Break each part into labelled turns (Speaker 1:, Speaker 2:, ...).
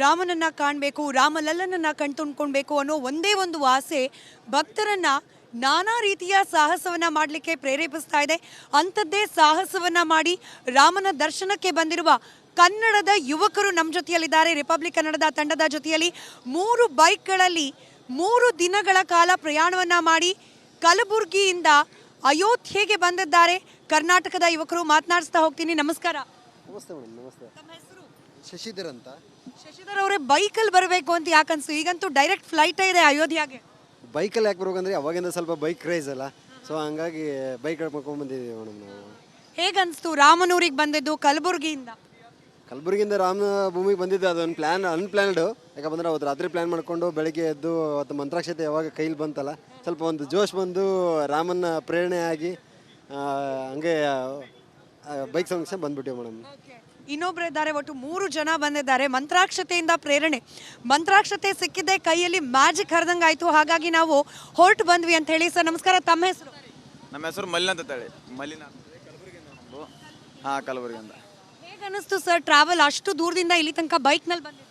Speaker 1: ರಾಮನನ್ನು ಕಾಣಬೇಕು, ರಾಮಲಲ್ಲನನ್ನು ಕಣ್ತುಂಬ್ಕೊಳ್ಬೇಕು ಅನ್ನೋ ಒಂದೇ ಒಂದು ಆಸೆ ಭಕ್ತರನ್ನು ನಾನಾ ರೀತಿಯ ಸಾಹಸವನ್ನು ಮಾಡಲಿಕ್ಕೆ ಪ್ರೇರೇಪಿಸ್ತಾ ಇದೆ. ಅಂಥದ್ದೇ ಸಾಹಸವನ್ನು ಮಾಡಿ ರಾಮನ ದರ್ಶನಕ್ಕೆ ಬಂದಿರುವ ಕನ್ನಡದ ಯುವಕರು ನಮ್ಮ ಜೊತೆಯಲ್ಲಿದ್ದಾರೆ. ರಿಪಬ್ಲಿಕ್ ಕನ್ನಡದ ತಂಡದ ಜೊತೆಯಲ್ಲಿ 3 ಬೈಕ್ಗಳಲ್ಲಿ 3 ದಿನಗಳ ಕಾಲ ಪ್ರಯಾಣವನ್ನು ಮಾಡಿ ಕಲಬುರಗಿಯಿಂದ ಅಯೋಧ್ಯೆಗೆ ಬಂದಿದ್ದಾರೆ ಕರ್ನಾಟಕದ ಯುವಕರು. ಮಾತನಾಡಿಸ್ತಾ ಹೋಗ್ತೀನಿ. ನಮಸ್ಕಾರ.
Speaker 2: ನಮಸ್ತೆ ಮೇಡಮ್. ನಮಸ್ತೆ.
Speaker 1: ನಮ್ಮ ಹೆಸರು
Speaker 2: ಶಶಿಧರ್ ಅಂತ.
Speaker 1: ಶಶಿಧರ್ ಅವರೇ, ಬೈಕಲ್ಲಿ ಬರಬೇಕು ಅಂತ ಯಾಕನ್ಸು? ಈಗಂತೂ ಡೈರೆಕ್ಟ್ ಫ್ಲೈಟೇ ಇದೆ ಅಯೋಧ್ಯೆಗೆ.
Speaker 2: ಬೈಕಲ್ಲಿ ಯಾಕೆ ಬರ್ಬೇಕಂದ್ರೆ ಅವಾಗಿಂದ ಸ್ವಲ್ಪ ಬೈಕ್ ಕ್ರೇಜ್ ಅಲ್ಲ, ಸೊ ಹಂಗಾಗಿ ಬೈಕ್ ಮಾಡ್ಕೊಂಡು ಬಂದಿದ್ದೀವಿ ಮೇಡಮ್ ನಾವು.
Speaker 1: ಹೇಗನ್ನಿಸ್ತು ರಾಮನೂರಿಗೆ ಬಂದಿದ್ದು ಕಲಬುರಗಿಯಿಂದ?
Speaker 2: ಕಲಬುರಗಿಯಿಂದ ರಾಮ ಭೂಮಿಗೆ ಬಂದಿದ್ದು ಅದೊಂದು ಅನ್ಪ್ಲಾನ್ಡು. ಯಾಕಂದ್ರೆ ಅವತ್ತು ರಾತ್ರಿ ಪ್ಲ್ಯಾನ್ ಮಾಡಿಕೊಂಡು ಬೆಳಗ್ಗೆ ಎದ್ದು ಅವತ್ತು ಮಂತ್ರಾಕ್ಷತೆ ಯಾವಾಗ ಕೈಲಿ ಬಂತಲ್ಲ, ಸ್ವಲ್ಪ ಒಂದು ಜೋಶ್ ಬಂದು ರಾಮನ ಪ್ರೇರಣೆ ಆಗಿ ಹಂಗೆ ಬೈಕ್ ಸಂಕ್ಷನ್ ಬಂದ್ಬಿಟ್ಟಿವಿ ಮೇಡಮ್.
Speaker 1: ಇನ್ನೊಬ್ರು ಇದ್ದಾರೆ, ಒಟ್ಟು 3 ಜನ ಬಂದಿದ್ದಾರೆ. ಮಂತ್ರಾಕ್ಷತೆಯಿಂದ ಪ್ರೇರಣೆ, ಮಂತ್ರಾಕ್ಷತೆ ಸಿಕ್ಕಿದ್ದೆ ಕೈಯಲ್ಲಿ ಮ್ಯಾಜಿಕ್ ಹರಿದಂಗೆ ಆಯಿತು. ಹಾಗಾಗಿ ನಾವು ಹೊರಟು ಬಂದ್ವಿ ಅಂತ ಹೇಳಿ. ಸರ್ ನಮಸ್ಕಾರ, ತಮ್ಮ ಹೆಸರು?
Speaker 3: ನಮ್ಮ ಹೆಸರು ಮಲ್ಲಿನ ಅಂತ ಹೇಳಿ. ಮಲ್ಲಿನ ಹಾಂ, ಕಲಬುರಗಿಯಿಂದ.
Speaker 1: ಹೇಗೆ ಅನ್ನಿಸ್ತು ಸರ್ ಟ್ರಾವೆಲ್ ಅಷ್ಟು ದೂರದಿಂದ ಇಲ್ಲಿ ತನಕ ಬೈಕ್ನಲ್ಲಿ ಬಂದಿದ್ದು?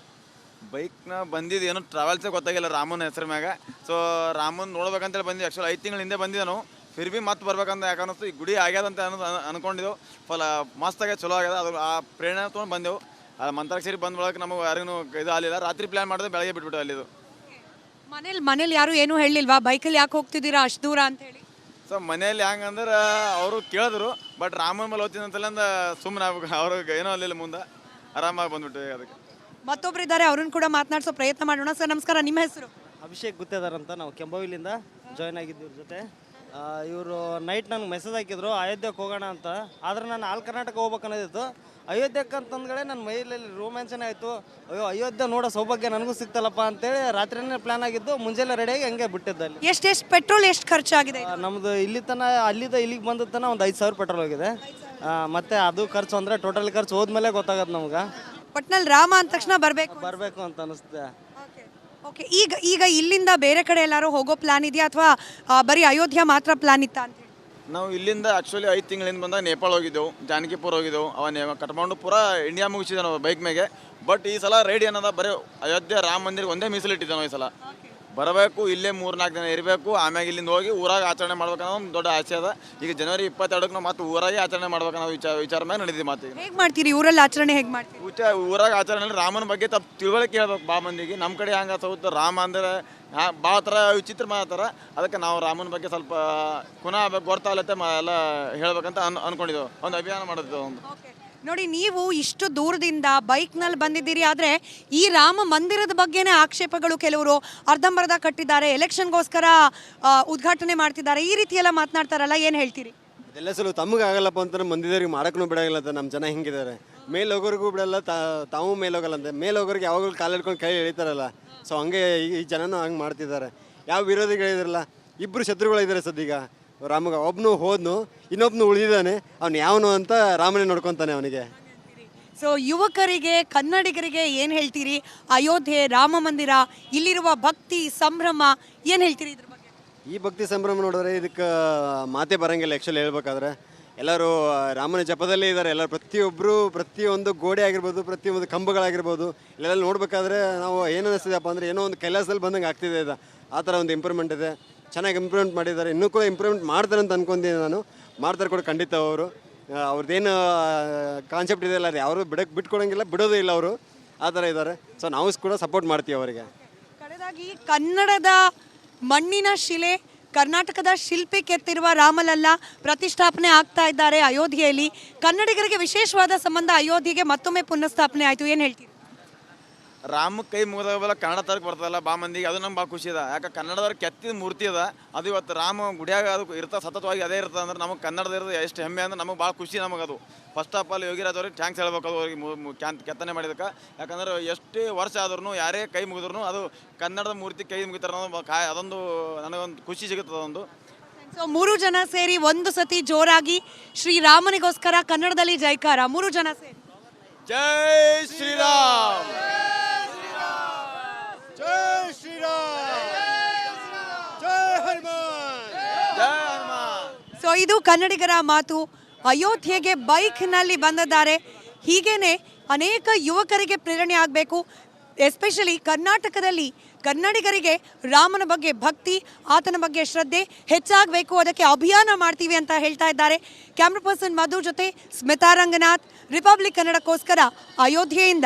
Speaker 3: ಬೈಕ್ನ ಬಂದಿದ್ದು ಏನೋ ಟ್ರಾವೆಲ್ಸೇ ಗೊತ್ತಾಗಿಲ್ಲ ರಾಮನ ಹೆಸರು ಮ್ಯಾಗ. ಸೊ ರಾಮನ್ ನೋಡ್ಬೇಕಂತೇಳಿ ಬಂದಿದ್ದು. ಆ್ಯಕ್ಚುಲಿ 5 ತಿಂಗಳ ಹಿಂದೆ ಬಂದಿದ್ದನು. ಫಿರ್ ಬಿ ಮತ್ತೆ ಬರ್ಬೇಕಂತ ಯಾಕೆ ಅನ್ನಿಸ್ತು, ಈ ಗುಡಿ ಆಗ್ಯದಂತ ಅನ್ಕೊಂಡಿದ್ದೆವು. ಮಸ್ತಾಗೆ ಚಲೋ ಆಗ್ಯದ. ಅದು ಆ ಪ್ರೇರಣೆ ತೊಗೊಂಡು ಬಂದೆವು. ಮಂತ್ರಾಕ್ಷರಿ ಬಂದ ಬಳಕ ನಮಗೆ ಯಾರಿಗೂ ಇದು ಆಗಲಿಲ್ಲ. ರಾತ್ರಿ ಪ್ಲ್ಯಾನ್ ಮಾಡಿದ್ರೆ ಬೆಳಗ್ಗೆ ಬಿಟ್ಬಿಟ್ಟು ಅಲ್ಲಿದು.
Speaker 1: ಮನೇಲಿ ಯಾರು ಏನೂ ಹೇಳಿಲ್ವಾ ಬೈಕಲ್ಲಿ ಯಾಕೆ ಹೋಗ್ತಿದ್ದೀರಾ ಅಷ್ಟು ದೂರ ಅಂತ ಹೇಳಿ?
Speaker 3: ಸೊ ಮನೇಲಿ ಹೆಂಗಂದ್ರೆ ಅವರು ಕೇಳಿದ್ರು, ಬಟ್ ರಾಮನ ಮೇಲೆ ಓದ್ತೀನಿ ಅಂತಲ್ಲ ಸುಮ್ಮನೆ ಆಗ್ಬೇಕು. ಅವ್ರಿಗೆ ಏನೋ ಅಲ್ಲಿಲ್ಲ, ಮುಂದೆ ಆರಾಮಾಗಿ ಬಂದ್ಬಿಟ್ಟು. ಅದಕ್ಕೆ
Speaker 1: ಮತ್ತೊಬ್ರು ಇದ್ದಾರೆ, ಅವ್ರನ್ನ ಕೂಡ ಮಾತನಾಡಿಸೋ ಪ್ರಯತ್ನ ಮಾಡೋಣ. ಸರ್ ನಮಸ್ಕಾರ, ನಿಮ್ಮ ಹೆಸರು?
Speaker 4: ಅಭಿಷೇಕ್ ಗುತ್ತೇದಾರ್ ಅಂತ. ನಾವು ಕೆಂಬವಿಲಿಂದ ಜಾಯ್ನ್ ಆಗಿದ್ದು ಇವ್ರ ಜೊತೆ. ಇವರು ನೈಟ್ ನನಗೆ ಮೆಸೇಜ್ ಹಾಕಿದ್ರು ಅಯೋಧ್ಯೆಗೆ ಹೋಗೋಣ ಅಂತ. ಆದರೆ ನಾನು ಆಲ್ ಕರ್ನಾಟಕ ಹೋಗ್ಬೇಕು ಅನ್ನೋದಿತ್ತು. ಅಯೋಧ್ಯಕ್ಕೆ ಅಂತಂದ್ಗಡೆ ನನ್ನ ಮೈಯಲ್ಲಿ ರೋಮ್ಯಾನ್ಸನೇ ಆಯಿತು. ಅಯ್ಯೋ, ಅಯೋಧ್ಯೆ ನೋಡೋ ಸೌಭಾಗ್ಯ ನನಗೂ ಸಿಗ್ತಲ್ಲಪ್ಪ ಅಂತೇಳಿ ರಾತ್ರಿನೇ ಪ್ಲ್ಯಾನ್ ಆಗಿದ್ದು. ಮುಂಜಾನೆ ರೆಡಿಯಾಗಿ ಹಂಗೆ ಬಿಟ್ಟಿದ್ದಲ್ಲಿ.
Speaker 1: ಎಷ್ಟು ಪೆಟ್ರೋಲ್ ಎಷ್ಟು ಖರ್ಚಾಗಿದೆ?
Speaker 4: ನಮ್ಮದು ಇಲ್ಲಿ ಅಲ್ಲಿಂದ ಇಲ್ಲಿಗೆ ಬಂದ ತನ ಒಂದು 5,000 ಪೆಟ್ರೋಲ್ ಹೋಗಿದೆ. ಮತ್ತು ಅದು ಖರ್ಚು ಅಂದರೆ ಟೋಟಲ್ ಖರ್ಚು ಹೋದ್ಮೇಲೆ ಗೊತ್ತಾಗತ್ತೆ ನಮ್ಗೆ.
Speaker 1: ಒಟ್ನಲ್ಲಿ ರಾಮ ಅಂದ ತಕ್ಷಣ
Speaker 4: ಬರಬೇಕು ಅಂತ ಅನಿಸುತ್ತೆ.
Speaker 1: ಓಕೆ, ಈಗ ಇಲ್ಲಿಂದ ಬೇರೆ ಕಡೆ ಎಲ್ಲರೂ ಹೋಗೋ ಪ್ಲಾನ್ ಇದೆಯಾ ಅಥವಾ ಬರೀ ಅಯೋಧ್ಯ ಮಾತ್ರ ಪ್ಲಾನ್ ಇತ್ತಾ ಅಂತ?
Speaker 3: ನಾವು ಇಲ್ಲಿಂದ ಆ್ಯಕ್ಚುಲಿ 5 ತಿಂಗಳಿಂದ ಬಂದಾಗ ನೇಪಾಳ ಹೋಗಿದ್ದೆವು, ಜಾನಕಿಪುರ ಹೋಗಿದ್ದೆವು. ಕಟ್ಕೊಂಡು ಪೂರ ಇಂಡಿಯಾ ಮುಗಿಸಿದೆ ನಾವು ಬೈಕ್ ಮೇಲೆ. ಬಟ್ ಈ ಸಲ ರೈಡ್ ಏನದ ಬರೀ ಅಯೋಧ್ಯೆ ರಾಮ ಮಂದಿರ ಒಂದೇ ಮೀಸಲಿಟ್ಟಿದ್ದೆ ನಾವು. ಈ ಸಲ ಬರಬೇಕು, ಇಲ್ಲೇ 3-4 ದಿನ ಇರಬೇಕು, ಆಮ್ಯಾಗ ಇಲ್ಲಿಂದ ಹೋಗಿ ಊರಾಗ ಆಚರಣೆ ಮಾಡ್ಬೇಕನ್ನೋ ಒಂದು ದೊಡ್ಡ ಆಸೆ ಅದ. ಈಗ ಜನವರಿ 22ಕ್ಕೆ ನಾವು ಮತ್ತೆ ಊರಾಗೆ ಆಚರಣೆ ಮಾಡ್ಬೇಕನ್ನೋ ವಿಚಾರ ಮೇಲೆ ನಡೆದಿದೆ. ಮತ್ತೆ
Speaker 1: ಹೇಗೆ ಮಾಡ್ತೀರಿ ಊರಲ್ಲಿ ಆಚರಣೆ? ಹೇಗೆ ಮಾಡ್ತೀರಿ
Speaker 3: ಊರಾಗ ಆಚರಣೆ? ರಾಮನ ಬಗ್ಗೆ ತಿಳುವಳಿಕೆ ಹೇಳ್ಬೇಕು ಬಾ ಮಂದಿಗೆ. ನಮ್ಮ ಕಡೆ ಹಂಗೆ ಸೌತ್ ರಾಮ ಅಂದರೆ ಭಾಳ ಥರ ವಿಚಿತ್ರ ಮಾಡ್ತಾರೆ. ಅದಕ್ಕೆ ನಾವು ರಾಮನ ಬಗ್ಗೆ ಸ್ವಲ್ಪ ಗೊತ್ತಾಗಲತ್ತೆ ಎಲ್ಲ ಹೇಳ್ಬೇಕಂತ ಅನ್ಕೊಂಡಿದ್ದೆವು. ಒಂದು ಅಭಿಯಾನ ಮಾಡಿದ್ದೆವು.
Speaker 1: ನೋಡಿ, ನೀವು ಇಷ್ಟು ದೂರದಿಂದ ಬೈಕ್ನಲ್ಲಿ ಬಂದಿದ್ದೀರಿ, ಆದರೆ ಈ ರಾಮ ಮಂದಿರದ ಬಗ್ಗೆನೇ ಆಕ್ಷೇಪಗಳು. ಕೆಲವರು ಅರ್ಧಂಬರ್ಧ ಕಟ್ಟಿದ್ದಾರೆ, ಎಲೆಕ್ಷನ್ಗೋಸ್ಕರ ಉದ್ಘಾಟನೆ ಮಾಡ್ತಿದ್ದಾರೆ, ಈ ರೀತಿ ಎಲ್ಲ ಮಾತನಾಡ್ತಾರಲ್ಲ, ಏನು ಹೇಳ್ತೀರಿ?
Speaker 2: ಅದೆಲ್ಲ ಸ್ವಲ್ಪ ತಮಗೆ ಆಗಲ್ಲಪ್ಪ ಅಂತ ಮಂದಿದವ್ರಿಗೆ ಮಾಡೋಕ್ಕೂ ಬಿಡೋಲ್ಲ ಅಂತ. ನಮ್ಮ ಜನ ಹಿಂಗಿದ್ದಾರೆ. ಮೇಲೆ ಹೋಗೋರಿಗೂ ಬಿಡಲ್ಲ, ತಾವು ಮೇಲೆ ಹೋಗಲ್ಲ ಅಂತ. ಮೇಲೆ ಹೋಗೋರಿಗೆ ಯಾವಾಗಲೂ ಕಾಲು ಹಿಡ್ಕೊಂಡು ಕೈ ಎಳಿತಾರಲ್ಲ. ಸೊ ಹಂಗೆ ಈ ಜನನೂ ಹಂಗೆ ಮಾಡ್ತಿದ್ದಾರೆ. ಯಾವ ವಿರೋಧಿಗಳಿದ್ರಲ್ಲ, 2 ಶತ್ರುಗಳಿದ್ದಾರೆ ಸದ್ಯೀಗ ರಾಮಗ. ಒಬ್ಬನು ಹೋದ್ನು, ಇನ್ನೊಬ್ಬನು ಉಳಿದಿದ್ದಾನೆ. ಅವ್ನು ಯಾವನು ಅಂತ ರಾಮನೇ ನೋಡ್ಕೊತಾನೆ ಅವನಿಗೆ.
Speaker 1: ಸೊ ಯುವಕರಿಗೆ, ಕನ್ನಡಿಗರಿಗೆ ಏನು ಹೇಳ್ತೀರಿ? ಅಯೋಧ್ಯೆ, ರಾಮ ಮಂದಿರ, ಇಲ್ಲಿರುವ ಭಕ್ತಿ ಸಂಭ್ರಮ ಏನು ಹೇಳ್ತೀರಿ ಇದ್ರ ಬಗ್ಗೆ?
Speaker 2: ಈ ಭಕ್ತಿ ಸಂಭ್ರಮ ನೋಡಿದ್ರೆ ಇದಕ್ಕೆ ಮಾತೇ ಬರೋಂಗಿಲ್ಲ. ಆ್ಯಕ್ಚುಲಿ ಹೇಳ್ಬೇಕಾದ್ರೆ ಎಲ್ಲರೂ ರಾಮನ ಜಪದಲ್ಲೇ ಇದ್ದಾರೆ. ಎಲ್ಲರೂ ಪ್ರತಿಯೊಂದು ಗೋಡೆ ಆಗಿರ್ಬೋದು, ಪ್ರತಿಯೊಂದು ಕಂಬಗಳಾಗಿರ್ಬೋದು, ಇಲ್ಲೆಲ್ಲ ನೋಡ್ಬೇಕಾದ್ರೆ ನಾವು ಏನು ಅನ್ನಿಸ್ತಿದೆಯಪ್ಪ ಅಂದರೆ ಏನೋ ಒಂದು ಕೈಲಾಸದಲ್ಲಿ ಬಂದಂಗೆ ಆಗ್ತಿದೆ. ಇದು ಆ ಥರ ಒಂದು ಇಂಪ್ರೂವ್ಮೆಂಟ್ ಇದೆ. ಚೆನ್ನಾಗಿ ಇಂಪ್ರೂವ್ಮೆಂಟ್ ಮಾಡಿದ್ದಾರೆ. ಇನ್ನೂ ಕೂಡ ಇಂಪ್ರೂವ್ಮೆಂಟ್ ಮಾಡ್ತಾರೆ ಅಂತ ಅನ್ಕೊಂತೀನಿ ನಾನು. ಮಾಡ್ತಾರೆ ಕೂಡ ಖಂಡಿತ. ಅವ್ರದ್ದೇನು ಕಾನ್ಸೆಪ್ಟ್ ಇದೆಯಲ್ಲ, ಅದು ಯಾರು ಬಿಟ್ಕೊಡಂಗಿಲ್ಲ, ಬಿಡೋದೇ ಇಲ್ಲ ಅವರು. ಆ ಥರ ಇದ್ದಾರೆ. ಸೊ ನಾವು ಕೂಡ ಸಪೋರ್ಟ್ ಮಾಡ್ತೀವಿ ಅವರಿಗೆ.
Speaker 1: ಕಡೆದಾಗಿ ಕನ್ನಡದ ಮಣ್ಣಿನ ಶಿಲೆ, ಕರ್ನಾಟಕದ ಶಿಲ್ಪಿ ಕೆತ್ತಿರುವ ರಾಮಲಲ್ಲ ಪ್ರತಿಷ್ಠಾಪನೆ ಆಗ್ತಾ ಇದ್ದಾರೆ ಅಯೋಧ್ಯೆಯಲ್ಲಿ. ಕನ್ನಡಿಗರಿಗೆ ವಿಶೇಷವಾದ ಸಂಬಂಧ. ಅಯೋಧ್ಯೆಗೆ ಮತ್ತೊಮ್ಮೆ ಪುನಃಸ್ಥಾಪನೆ ಆಯಿತು, ಏನು ಹೇಳ್ತೀರಿ?
Speaker 3: ರಾಮ ಕೈ ಮುಗಿದವಲ್ಲ ಕನ್ನಡ ತರಕ್ಕೆ ಬರ್ತದಲ್ಲ ಬಾ ಮಂದಿಗೆ, ಅದು ನಮ್ಗೆ ಭಾಳ ಖುಷಿ ಅದ. ಯಾಕೆ ಕನ್ನಡದವ್ರು ಕೆತ್ತಿದ ಮೂರ್ತಿ ಅದ, ಅದು ಇವತ್ತು ರಾಮ ಗುಡಿಯಾಗ ಅದು ಇರ್ತಾ ಸತತವಾಗಿ ಅದೇ ಇರ್ತದೆ ಅಂದ್ರೆ ನಮಗೆ ಕನ್ನಡದ ಇರೋದು ಎಷ್ಟು ಹೆಮ್ಮೆ ಅಂದ್ರೆ ನಮಗೆ ಭಾಳ ಖುಷಿ ನಮಗೆ. ಅದು ಫಸ್ಟ್ ಆಫ್ ಆಲ್ ಯೋಗಿರಾಜ್ ಅವ್ರಿಗೆ ಥ್ಯಾಂಕ್ಸ್ ಹೇಳ್ಬೇಕು. ಅದು ಅವ್ರಿಗೆ ಕೆತ್ತನೆ ಮಾಡಿದಕ್ಕೆ. ಯಾಕಂದ್ರೆ ಎಷ್ಟೇ ವರ್ಷ ಆದ್ರೂ ಯಾರೇ ಕೈ ಮುಗಿದ್ರು ಅದು ಕನ್ನಡದ ಮೂರ್ತಿ ಕೈ ಮುಗಿತಾರೆ ಅನ್ನೋದು ಅದೊಂದು ನನಗೊಂದು ಖುಷಿ ಸಿಗುತ್ತದೆ. ಅದೊಂದು
Speaker 1: ಸೊ 3 ಜನ ಸೇರಿ ಒಂದು ಸತಿ ಜೋರಾಗಿ ಶ್ರೀರಾಮನಿಗೋಸ್ಕರ ಕನ್ನಡದಲ್ಲಿ ಜೈಕಾರ. 3 ಜನ ಸೇರಿ
Speaker 3: ಜೈ ಶ್ರೀರಾಮ್,
Speaker 2: ಜೈ ಶ್ರೀರಾಮ್, ಜೈ ಹನುಮಾನ್,
Speaker 3: ಜೈ ಹನುಮಾನ್.
Speaker 1: ಸೊ ಇದು ಕನ್ನಡಿಗರ ಮಾತು. ಅಯೋಧ್ಯೆಗೆ ಬೈಕ್ನಲ್ಲಿ ಬಂದಿದ್ದಾರೆ. ಹೀಗೇನೆ ಅನೇಕ ಯುವಕರಿಗೆ ಪ್ರೇರಣೆ ಆಗಬೇಕು. ಎಸ್ಪೆಷಲಿ ಕರ್ನಾಟಕದಲ್ಲಿ ಕನ್ನಡಿಗರಿಗೆ ರಾಮನ ಬಗ್ಗೆ ಭಕ್ತಿ, ಆತನ ಬಗ್ಗೆ ಶ್ರದ್ಧೆ ಹೆಚ್ಚಾಗಬೇಕು, ಅದಕ್ಕೆ ಅಭಿಯಾನ ಮಾಡ್ತೀವಿ ಅಂತ ಹೇಳ್ತಾ ಇದ್ದಾರೆ. ಕ್ಯಾಮ್ರಾ ಪರ್ಸನ್ ಮಧು ಜೊತೆ ಸ್ಮಿತಾ ರಂಗನಾಥ್, ರಿಪಬ್ಲಿಕ್ ಕನ್ನಡಕ್ಕೋಸ್ಕರ ಅಯೋಧ್ಯೆಯಿಂದ.